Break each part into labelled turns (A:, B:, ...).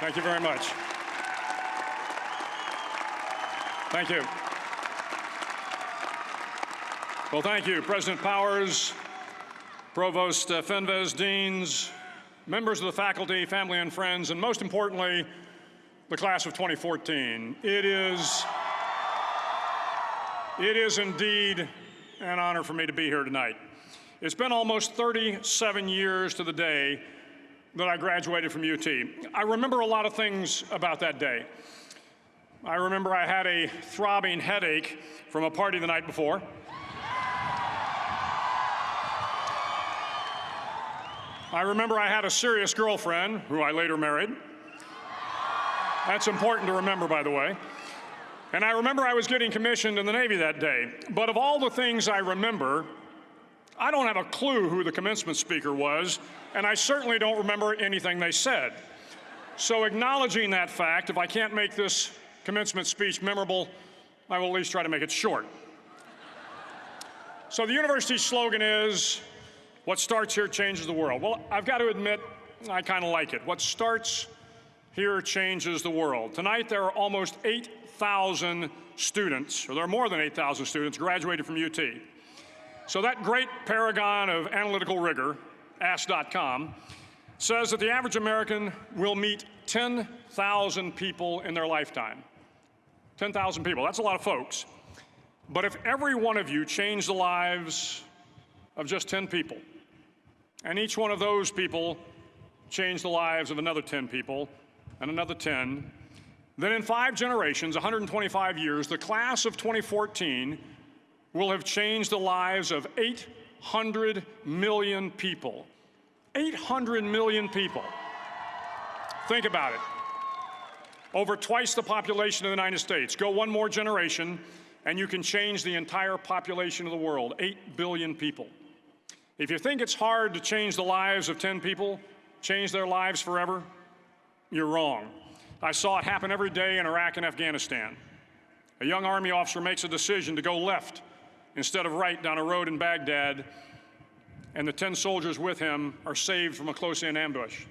A: Thank you very much. Thank you. Well, thank you, President Powers, Provost Fenves, deans, members of the faculty, family and friends, and most importantly, the class of 2014. It is indeed an honor for me to be here tonight. It's been almost 37 years to the day that I graduated from UT. I remember a lot of things about that day. I remember I had a throbbing headache from a party the night before. I remember I had a serious girlfriend, who I later married. That's important to remember, by the way. And I remember I was getting commissioned in the Navy that day. But of all the things I remember, I don't have a clue who the commencement speaker was, and I certainly don't remember anything they said. So acknowledging that fact, if I can't make this commencement speech memorable, I will at least try to make it short. So the university's slogan is, what starts here changes the world. Well, I've got to admit, I kind of like it. What starts here changes the world. Tonight, there are almost 8,000 students, or there are more than 8,000 students graduated from UT. So that great paragon of analytical rigor, Ask.com, says that the average American will meet 10,000 people in their lifetime. 10,000 people, that's a lot of folks. But if every one of you changed the lives of just 10 people, and each one of those people changed the lives of another 10 people, and another 10, then in 5 generations, 125 years, the class of 2014 will have changed the lives of 800 million people. 800 million people. Think about it. Over twice the population of the United States. Go one more generation, and you can change the entire population of the world, 8 billion people. If you think it's hard to change the lives of 10 people, change their lives forever, you're wrong. I saw it happen every day in Iraq and Afghanistan. A young Army officer makes a decision to go left instead of right down a road in Baghdad, and the 10 soldiers with him are saved from a close-in ambush.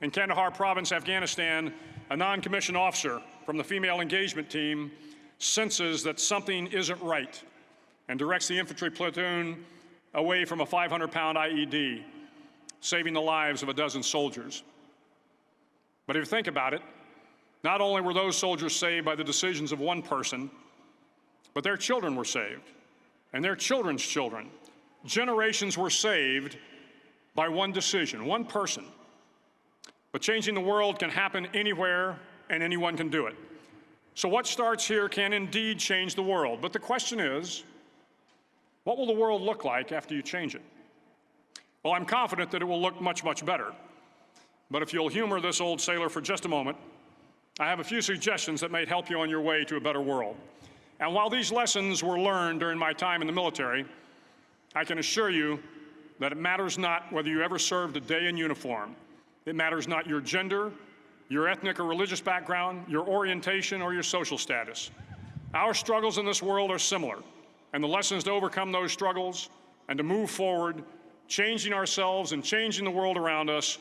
A: In Kandahar province, Afghanistan, a non-commissioned officer from the female engagement team senses that something isn't right and directs the infantry platoon away from a 500-pound IED, saving the lives of a dozen soldiers. But if you think about it, not only were those soldiers saved by the decisions of one person, but their children were saved, and their children's children. Generations were saved by one decision, one person. But changing the world can happen anywhere, and anyone can do it. So what starts here can indeed change the world. But the question is, what will the world look like after you change it? Well, I'm confident that it will look much, much better. But if you'll humor this old sailor for just a moment, I have a few suggestions that may help you on your way to a better world. And while these lessons were learned during my time in the military, I can assure you that it matters not whether you ever served a day in uniform. It matters not your gender, your ethnic or religious background, your orientation, or your social status. Our struggles in this world are similar, and the lessons to overcome those struggles and to move forward, changing ourselves and changing the world around us,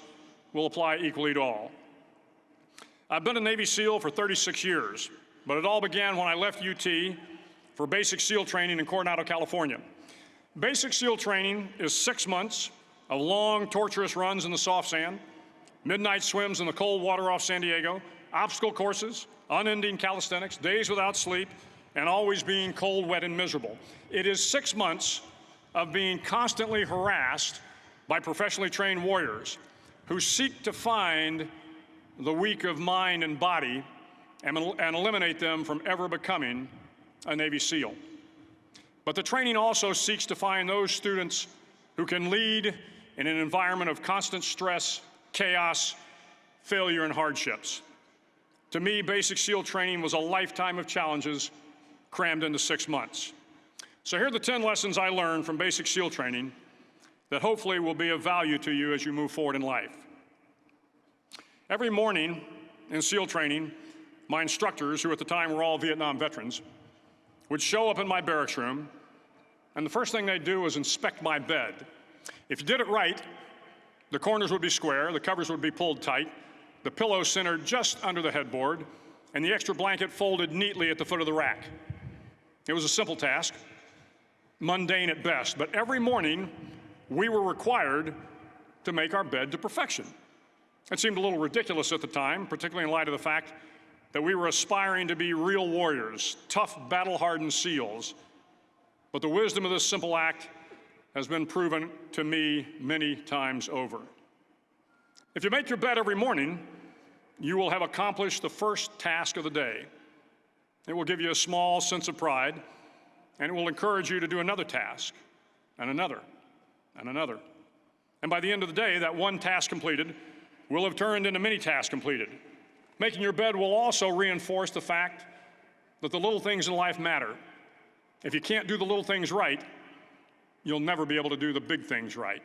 A: will apply equally to all. I've been a Navy SEAL for 36 years, but it all began when I left UT for basic SEAL training in Coronado, California. Basic SEAL training is 6 months of long, torturous runs in the soft sand, midnight swims in the cold water off San Diego, obstacle courses, unending calisthenics, days without sleep, and always being cold, wet, and miserable. It is 6 months of being constantly harassed by professionally trained warriors who seek to find the weak of mind and body and eliminate them from ever becoming a Navy SEAL. But the training also seeks to find those students who can lead in an environment of constant stress, chaos, failure, and hardships. To me, basic SEAL training was a lifetime of challenges crammed into 6 months. So here are the 10 lessons I learned from basic SEAL training that hopefully will be of value to you as you move forward in life. Every morning in SEAL training, my instructors, who at the time were all Vietnam veterans, would show up in my barracks room, and the first thing they'd do was inspect my bed. If you did it right, the corners would be square, the covers would be pulled tight, the pillow centered just under the headboard, and the extra blanket folded neatly at the foot of the rack. It was a simple task, mundane at best, but every morning we were required to make our bed to perfection. It seemed a little ridiculous at the time, particularly in light of the fact that we were aspiring to be real warriors, tough, battle-hardened SEALs. But the wisdom of this simple act has been proven to me many times over. If you make your bed every morning, you will have accomplished the first task of the day. It will give you a small sense of pride, and it will encourage you to do another task, and another, and another. And by the end of the day, that one task completed will have turned into many tasks completed. Making your bed will also reinforce the fact that the little things in life matter. If you can't do the little things right, you'll never be able to do the big things right.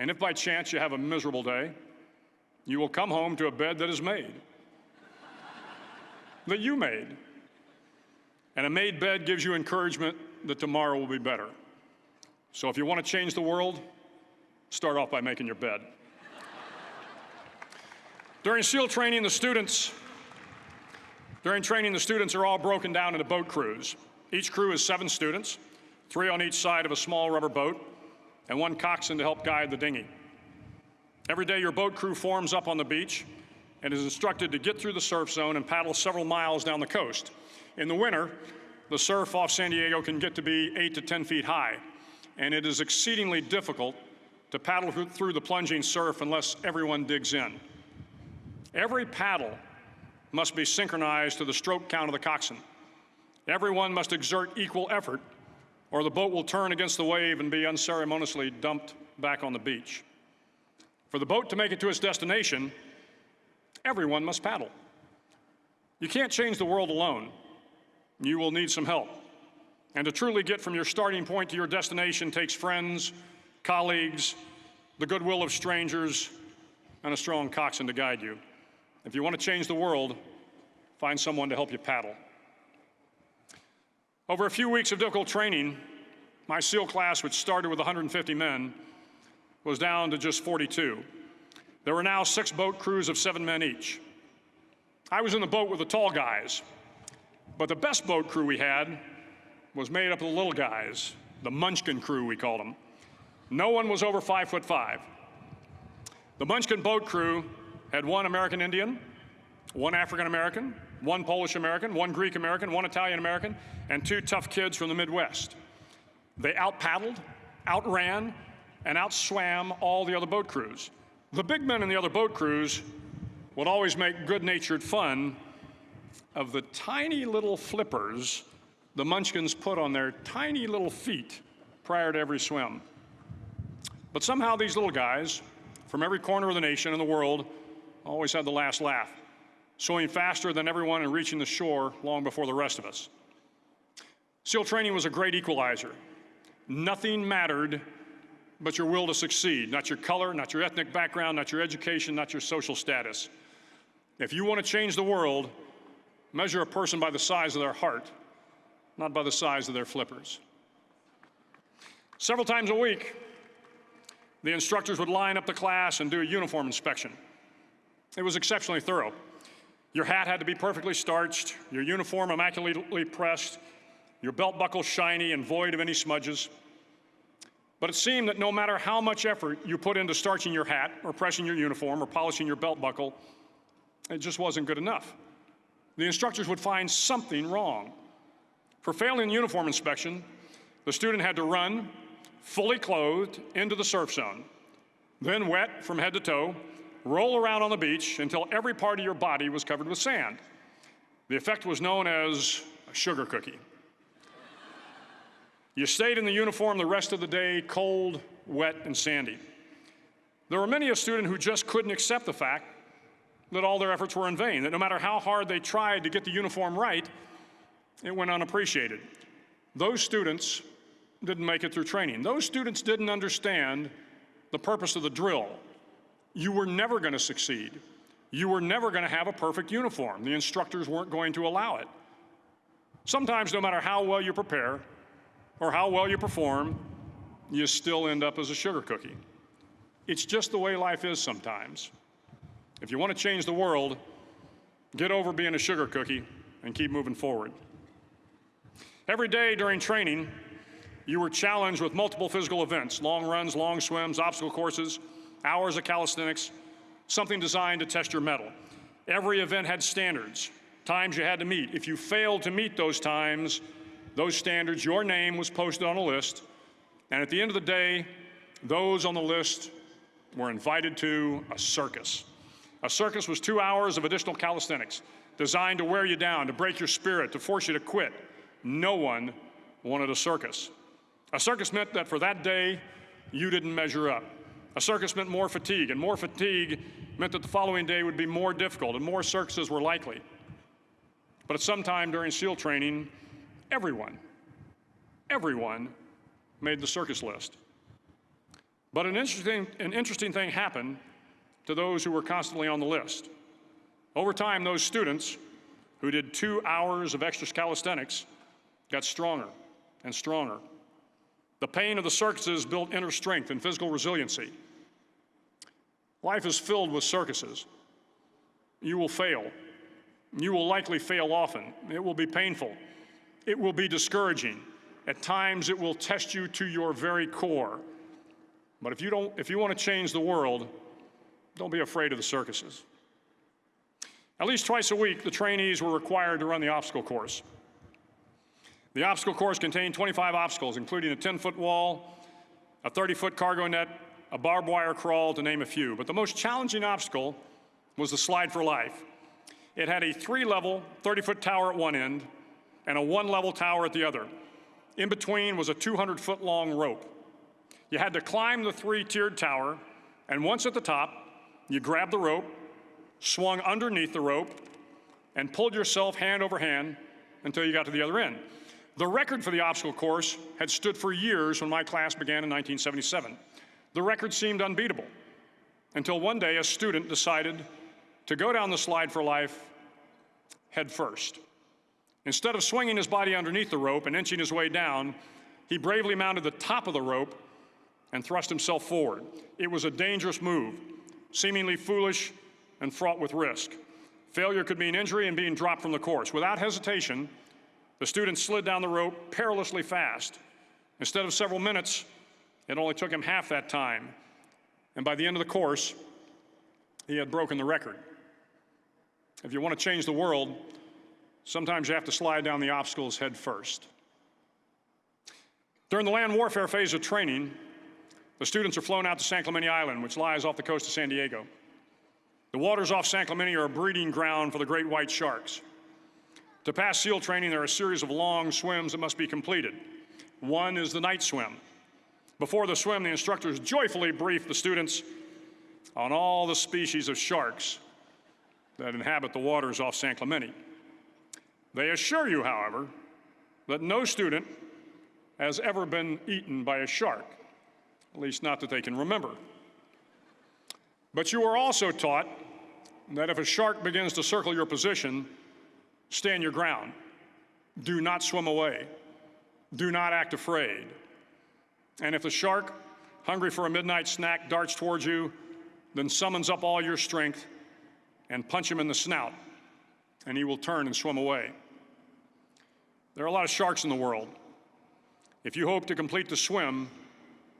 A: And if by chance you have a miserable day, you will come home to a bed that is made, that you made. And a made bed gives you encouragement that tomorrow will be better. So if you want to change the world, start off by making your bed. During training, the students are all broken down into boat crews. Each crew is 7 students, 3 on each side of a small rubber boat, and 1 coxswain to help guide the dinghy. Every day, your boat crew forms up on the beach and is instructed to get through the surf zone and paddle several miles down the coast. In the winter, the surf off San Diego can get to be 8 to 10 feet high, and it is exceedingly difficult to paddle through the plunging surf unless everyone digs in. Every paddle must be synchronized to the stroke count of the coxswain. Everyone must exert equal effort, or the boat will turn against the wave and be unceremoniously dumped back on the beach. For the boat to make it to its destination, everyone must paddle. You can't change the world alone. You will need some help. And to truly get from your starting point to your destination takes friends, colleagues, the goodwill of strangers, and a strong coxswain to guide you. If you want to change the world, find someone to help you paddle. Over a few weeks of difficult training, my SEAL class, which started with 150 men, was down to just 42. There were now 6 boat crews of 7 men each. I was in the boat with the tall guys, but the best boat crew we had was made up of the little guys, the Munchkin crew, we called them. No one was over 5'5". The Munchkin boat crew had 1 American Indian, 1 African American, 1 Polish American, 1 Greek American, 1 Italian American, and 2 tough kids from the Midwest. They out-paddled, outran, and outswam all the other boat crews. The big men in the other boat crews would always make good-natured fun of the tiny little flippers the Munchkins put on their tiny little feet prior to every swim. But somehow these little guys from every corner of the nation and the world always had the last laugh, swimming faster than everyone and reaching the shore long before the rest of us. SEAL training was a great equalizer. Nothing mattered but your will to succeed, not your color, not your ethnic background, not your education, not your social status. If you want to change the world, measure a person by the size of their heart, not by the size of their flippers. Several times a week, the instructors would line up the class and do a uniform inspection. It was exceptionally thorough. Your hat had to be perfectly starched, your uniform immaculately pressed, your belt buckle shiny and void of any smudges. But it seemed that no matter how much effort you put into starching your hat or pressing your uniform or polishing your belt buckle, it just wasn't good enough. The instructors would find something wrong. For failing the uniform inspection, the student had to run, fully clothed, into the surf zone, then wet from head to toe, roll around on the beach until every part of your body was covered with sand. The effect was known as a sugar cookie. You stayed in the uniform the rest of the day, cold, wet, and sandy. There were many a student who just couldn't accept the fact that all their efforts were in vain, that no matter how hard they tried to get the uniform right, it went unappreciated. Those students didn't make it through training. Those students didn't understand the purpose of the drill. You were never going to succeed. You were never going to have a perfect uniform. The instructors weren't going to allow it. Sometimes, no matter how well you prepare or how well you perform, you still end up as a sugar cookie. It's just the way life is sometimes. If you want to change the world, get over being a sugar cookie and keep moving forward. Every day during training, you were challenged with multiple physical events: long runs, long swims, obstacle courses, hours of calisthenics, something designed to test your mettle. Every event had standards, times you had to meet. If you failed to meet those times, those standards, your name was posted on a list, and at the end of the day, those on the list were invited to a circus. A circus was 2 hours of additional calisthenics, designed to wear you down, to break your spirit, to force you to quit. No one wanted a circus. A circus meant that for that day, you didn't measure up. A circus meant more fatigue, and more fatigue meant that the following day would be more difficult, and more circuses were likely. But at some time during SEAL training, everyone made the circus list. But an interesting thing happened to those who were constantly on the list. Over time, those students who did 2 hours of extra calisthenics got stronger and stronger. The pain of the circuses built inner strength and physical resiliency. Life is filled with circuses. You will fail. You will likely fail often. It will be painful. It will be discouraging. At times, it will test you to your very core. But if you want to change the world, don't be afraid of the circuses. At least twice a week, the trainees were required to run the obstacle course. The obstacle course contained 25 obstacles, including a 10-foot wall, a 30-foot cargo net, a barbed wire crawl, to name a few. But the most challenging obstacle was the slide for life. It had a 3-level, 30-foot tower at one end and a 1-level tower at the other. In between was a 200-foot-long rope. You had to climb the 3-tiered tower, and once at the top, you grabbed the rope, swung underneath the rope, and pulled yourself hand over hand until you got to the other end. The record for the obstacle course had stood for years when my class began in 1977. The record seemed unbeatable until one day a student decided to go down the slide for life head first. Instead of swinging his body underneath the rope and inching his way down, he bravely mounted the top of the rope and thrust himself forward. It was a dangerous move, seemingly foolish and fraught with risk. Failure could mean injury and being dropped from the course. Without hesitation, the student slid down the rope perilously fast. Instead of several minutes, it only took him half that time. And by the end of the course, he had broken the record. If you want to change the world, sometimes you have to slide down the obstacles head first. During the land warfare phase of training, the students are flown out to San Clemente Island, which lies off the coast of San Diego. The waters off San Clemente are a breeding ground for the great white sharks. To pass SEAL training, there are a series of long swims that must be completed. One is the night swim. Before the swim, the instructors joyfully brief the students on all the species of sharks that inhabit the waters off San Clemente. They assure you, however, that no student has ever been eaten by a shark, at least not that they can remember. But you are also taught that if a shark begins to circle your position, stand your ground. Do not swim away. Do not act afraid. And if the shark, hungry for a midnight snack, darts towards you, then summons up all your strength and punch him in the snout, and he will turn and swim away. There are a lot of sharks in the world. If you hope to complete the swim,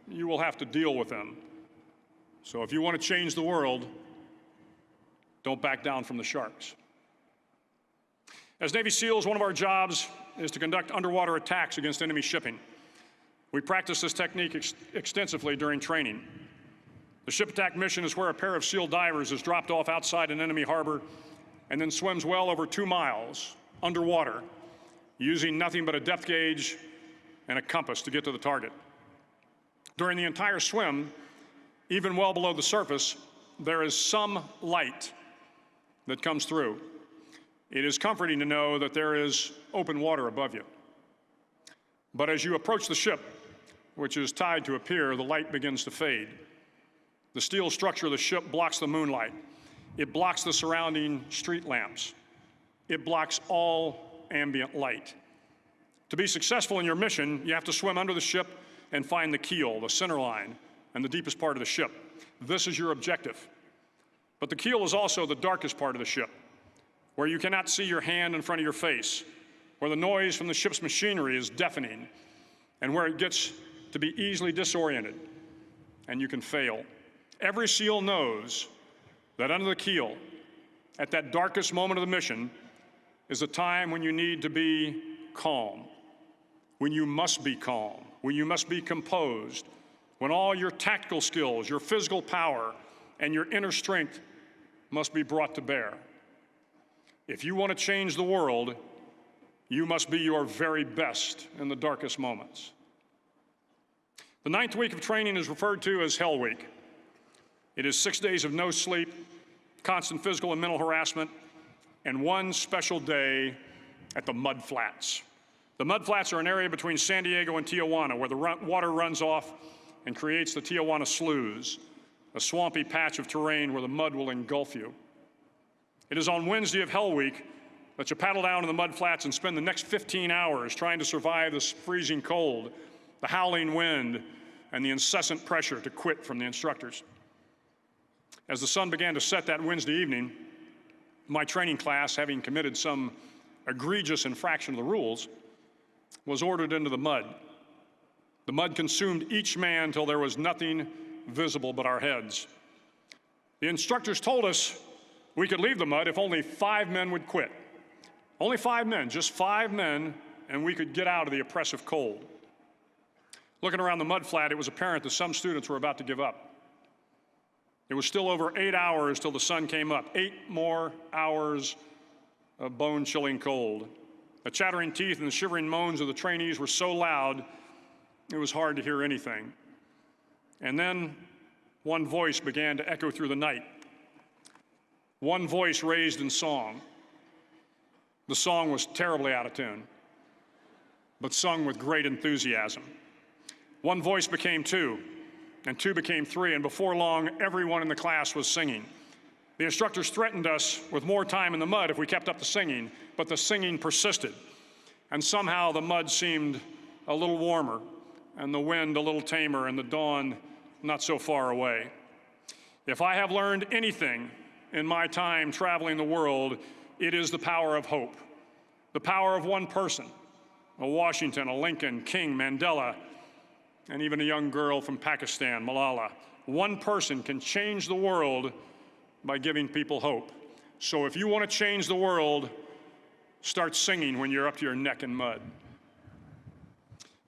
A: you will have to deal with them. So if you want to change the world, don't back down from the sharks. As Navy SEALs, one of our jobs is to conduct underwater attacks against enemy shipping. We practice this technique extensively during training. The ship attack mission is where a pair of SEAL divers is dropped off outside an enemy harbor and then swims well over 2 miles underwater, using nothing but a depth gauge and a compass to get to the target. During the entire swim, even well below the surface, there is some light that comes through. It is comforting to know that there is open water above you. But as you approach the ship, which is tied to a pier, the light begins to fade. The steel structure of the ship blocks the moonlight. It blocks the surrounding street lamps. It blocks all ambient light. To be successful in your mission, you have to swim under the ship and find the keel, the center line, and the deepest part of the ship. This is your objective. But the keel is also the darkest part of the ship, where you cannot see your hand in front of your face, where the noise from the ship's machinery is deafening, and where it gets to be easily disoriented, and you can fail. Every SEAL knows that under the keel, at that darkest moment of the mission, is a time when you need to be calm, when you must be calm, when you must be composed, when all your tactical skills, your physical power, and your inner strength must be brought to bear. If you want to change the world, you must be your very best in the darkest moments. The 9th week of training is referred to as Hell Week. It is 6 days of no sleep, constant physical and mental harassment, and one special day at the Mud Flats. The Mud Flats are an area between San Diego and Tijuana where the water runs off and creates the Tijuana Sloughs, a swampy patch of terrain where the mud will engulf you. It is on Wednesday of Hell Week that you paddle down to the Mud Flats and spend the next 15 hours trying to survive this freezing cold, the howling wind, and the incessant pressure to quit from the instructors. As the sun began to set that Wednesday evening, my training class, having committed some egregious infraction of the rules, was ordered into the mud. The mud consumed each man till there was nothing visible but our heads. The instructors told us we could leave the mud if only 5 men would quit. Only 5 men, just 5 men, and we could get out of the oppressive cold. Looking around the mud flat, it was apparent that some students were about to give up. It was still over 8 hours till the sun came up. 8 more hours of bone-chilling cold. The chattering teeth and the shivering moans of the trainees were so loud, it was hard to hear anything. And then one voice began to echo through the night. One voice raised in song. The song was terribly out of tune, but sung with great enthusiasm. One voice became 2, and 2 became 3, and before long, everyone in the class was singing. The instructors threatened us with more time in the mud if we kept up the singing, but the singing persisted. And somehow the mud seemed a little warmer, and the wind a little tamer, and the dawn not so far away. If I have learned anything in my time traveling the world, it is the power of hope, the power of one person, a Washington, a Lincoln, King, Mandela, and even a young girl from Pakistan, Malala. One person can change the world by giving people hope. So if you want to change the world, start singing when you're up to your neck in mud.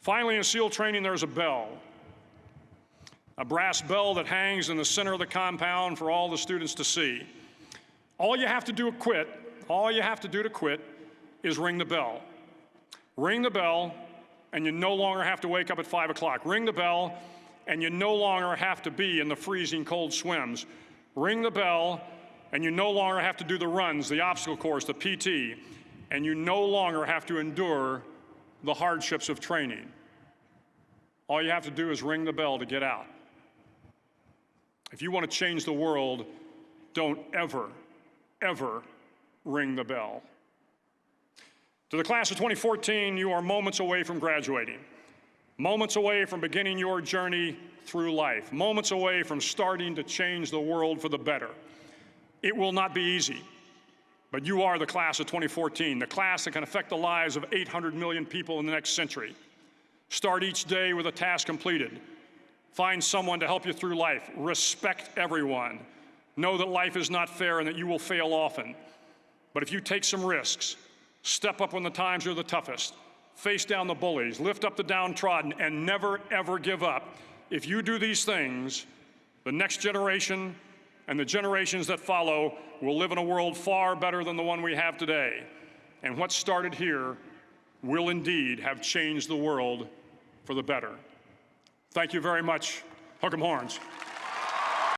A: Finally, in SEAL training, there's a bell. A brass bell that hangs in the center of the compound for all the students to see. All you have to do to quit is ring the bell. Ring the bell, and you no longer have to wake up at 5 o'clock. Ring the bell, and you no longer have to be in the freezing cold swims. Ring the bell, and you no longer have to do the runs, the obstacle course, the PT, and you no longer have to endure the hardships of training. All you have to do is ring the bell to get out. If you want to change the world, don't ever, ever ring the bell. To the class of 2014, you are moments away from graduating, moments away from beginning your journey through life, moments away from starting to change the world for the better. It will not be easy, but you are the class of 2014, the class that can affect the lives of 800 million people in the next century. Start each day with a task completed. Find someone to help you through life. Respect everyone. Know that life is not fair and that you will fail often. But if you take some risks, step up when the times are the toughest, face down the bullies, lift up the downtrodden, and never, ever give up. If you do these things, the next generation and the generations that follow will live in a world far better than the one we have today. And what started here will indeed have changed the world for the better. Thank you very much. Hook 'em horns.